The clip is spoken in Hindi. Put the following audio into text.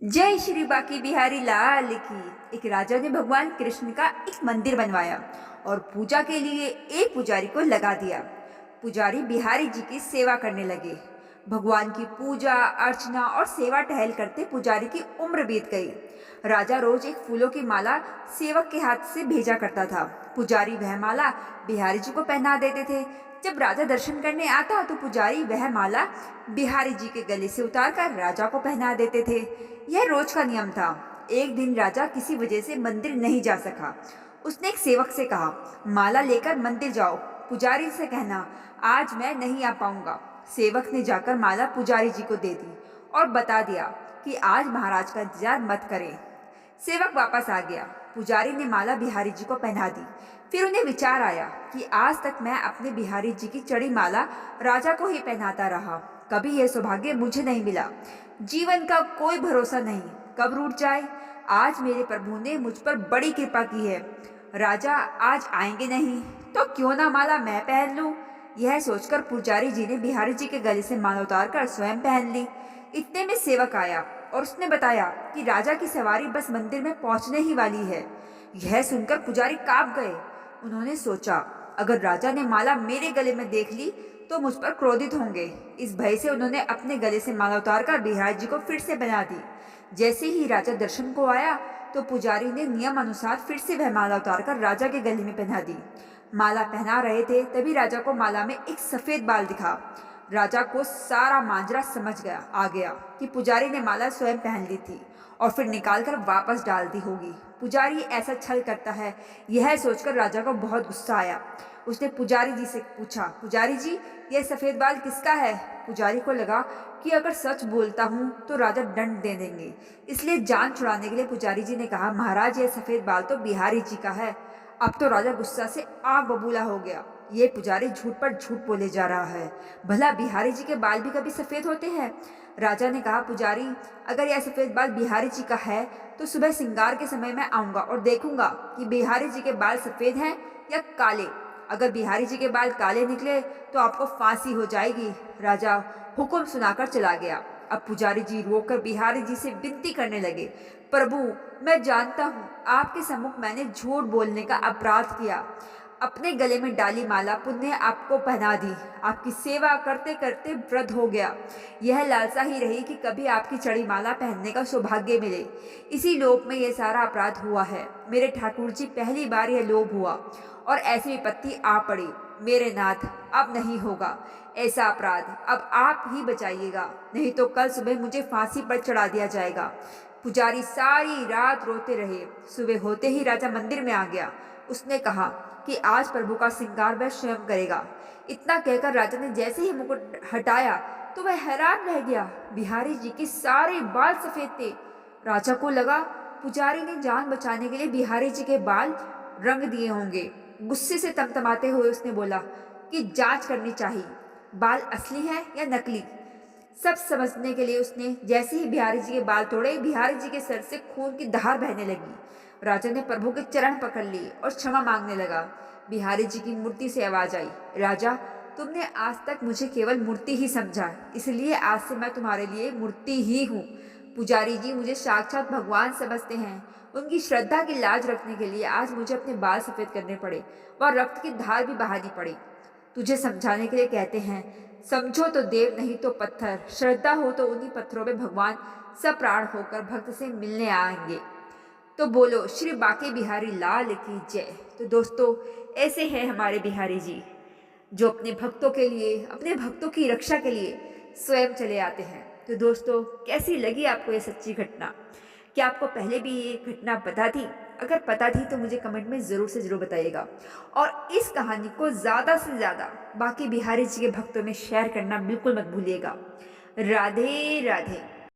जय श्री बाकी बिहारी लाल की। एक राजा ने भगवान कृष्ण का एक मंदिर बनवाया और पूजा के लिए एक पुजारी को लगा दिया। पुजारी बिहारी जी की सेवा करने लगे। भगवान की पूजा अर्चना और सेवा टहल करते पुजारी की उम्र बीत गई। राजा रोज एक फूलों की माला सेवक के हाथ से भेजा करता था। पुजारी वह माला बिहारी जी को पहना देते थे। जब राजा दर्शन करने आता तो पुजारी वह माला बिहारी जी के गले से उतारकर राजा को पहना देते थे। यह रोज का नियम था। एक दिन राजा किसी वजह से मंदिर नहीं जा सका। उसने एक सेवक से कहा, माला लेकर मंदिर जाओ, पुजारी से कहना आज मैं नहीं आ पाऊंगा। सेवक ने जाकर माला पुजारी जी को दे दी और बता दिया कि आज महाराज का इंतजार मत करें। सेवक वापस आ गया। पुजारी ने माला बिहारी जी को पहना दी। फिर उन्हें विचार आया कि आज तक मैं अपने बिहारी जी की चढ़ी माला राजा को ही पहनाता रहा, कभी यह सौभाग्य मुझे नहीं मिला। जीवन का कोई भरोसा नहीं, कब रूठ जाए। आज मेरे प्रभु ने मुझ पर बड़ी कृपा की है। राजा आज आएंगे नहीं तो क्यों ना माला मैं पहन लूं। यह सोचकर पुजारी जी ने बिहारी जी के गले से माला उतारकर स्वयं पहन ली। इतने में सेवक आया और उसने बताया कि राजा की सवारी बस मंदिर में पहुंचने ही वाली है। यह सुनकर पुजारी कांप गए। उन्होंने सोचा, अगर राजा ने माला मेरे गले में देख ली तो मुझ पर क्रोधित होंगे। इस भय से उन्होंने अपने गले से माला उतारकर बिहारी जी को फिर से पहना दी। जैसे ही राजा दर्शन को आया तो पुजारी ने नियम अनुसार फिर से वह माला उतारकर राजा के गले में पहना दी। माला पहना रहे थे तभी राजा को माला में एक सफेद बाल दिखा। राजा को सारा मांजरा समझ आ गया कि पुजारी ने माला स्वयं पहन ली थी और फिर निकालकर वापस डाल दी होगी। पुजारी ऐसा छल करता है, यह सोचकर राजा को बहुत गुस्सा आया। उसने पुजारी जी से पूछा, पुजारी जी यह सफेद बाल किसका है। पुजारी को लगा कि अगर सच बोलता हूँ तो राजा दंड दे देंगे, इसलिए जान छुड़ाने के लिए पुजारी जी ने कहा, महाराज यह सफेद बाल तो बिहारी जी का है। अब तो राजा गुस्सा से आग बबूला हो गया। ये पुजारी झूठ पर झूठ बोले जा रहा है। भला बिहारी जी के बाल भी कभी सफेद होते हैं। राजा ने कहा, पुजारी अगर यह सफेद बाल बिहारी जी का है तो सुबह श्रृंगार के समय मैं आऊंगा और देखूंगा कि बिहारी जी के बाल सफेद हैं या काले। अगर बिहारी जी के बाल काले निकले तो आपको फांसी हो जाएगी। राजा हुक्म सुनाकर चला गया। अब पुजारी जी रोकर बिहारी जी से विनती करने लगे, प्रभु मैं जानता हूँ आपके सम्मुख मैंने झूठ बोलने का अपराध किया। अपने गले में डाली माला पुण्य आपको पहना दी। आपकी सेवा करते करते वृद्ध हो गया। यह लालसा ही रही कि कभी आपकी चढ़ी माला पहनने का सौभाग्य मिले। इसी लोभ में यह सारा अपराध हुआ है। मेरे ठाकुर जी पहली बार यह लोभ हुआ और ऐसी विपत्ति आ पड़ी। मेरे नाथ अब नहीं होगा ऐसा अपराध, अब आप ही बचाइएगा, नहीं तो कल सुबह मुझे फांसी पर चढ़ा दिया जाएगा। पुजारी सारी रात रोते रहे। सुबह होते ही राजा मंदिर में आ गया। उसने कहा कि आज प्रभु का श्रृंगार वह स्वयं करेगा। इतना कहकर राजा ने जैसे ही मुकुट हटाया तो वह हैरान रह गया। बिहारी जी के सारे बाल सफेद थे। राजा को लगा पुजारी ने जान बचाने के लिए बिहारी जी के बाल रंग दिए होंगे। गुस्से से तमतमाते हुए उसने बोला कि जांच करनी चाहिए, बाल असली हैं या नकली। सब समझने के लिए उसने जैसे ही बिहारी जी के बाल तोड़े, बिहारी जी के सर से खून की धार बहने लगी। राजा ने प्रभु के चरण पकड़ लिए और क्षमा मांगने लगा। बिहारी जी की मूर्ति से आवाज आई, राजा तुमने आज तक मुझे केवल मूर्ति ही समझा, इसलिए आज से मैं तुम्हारे लिए मूर्ति ही हूँ। पुजारी जी मुझे साक्षात भगवान समझते हैं। उनकी श्रद्धा की लाज रखने के लिए आज मुझे अपने बाल सफेद करने पड़े और रक्त की धार भी बहानी पड़ी। तुझे समझाने के लिए कहते हैं, समझो तो देव नहीं तो पत्थर, श्रद्धा हो तो उन्हीं पत्थरों में भगवान सप्राण होकर भक्त से मिलने आएंगे। तो बोलो श्री बाके बिहारी लाल की जय। तो दोस्तों ऐसे हैं हमारे बिहारी जी, जो अपने भक्तों के लिए, अपने भक्तों की रक्षा के लिए स्वयं चले आते हैं। तो दोस्तों कैसी लगी आपको ये सच्ची घटना? क्या आपको पहले भी ये घटना पता थी? अगर पता थी तो मुझे कमेंट में ज़रूर से ज़रूर बताइएगा और इस कहानी को ज़्यादा से ज़्यादा बाकी बिहारी जी के भक्तों में शेयर करना बिल्कुल मत भूलिएगा। राधे राधे।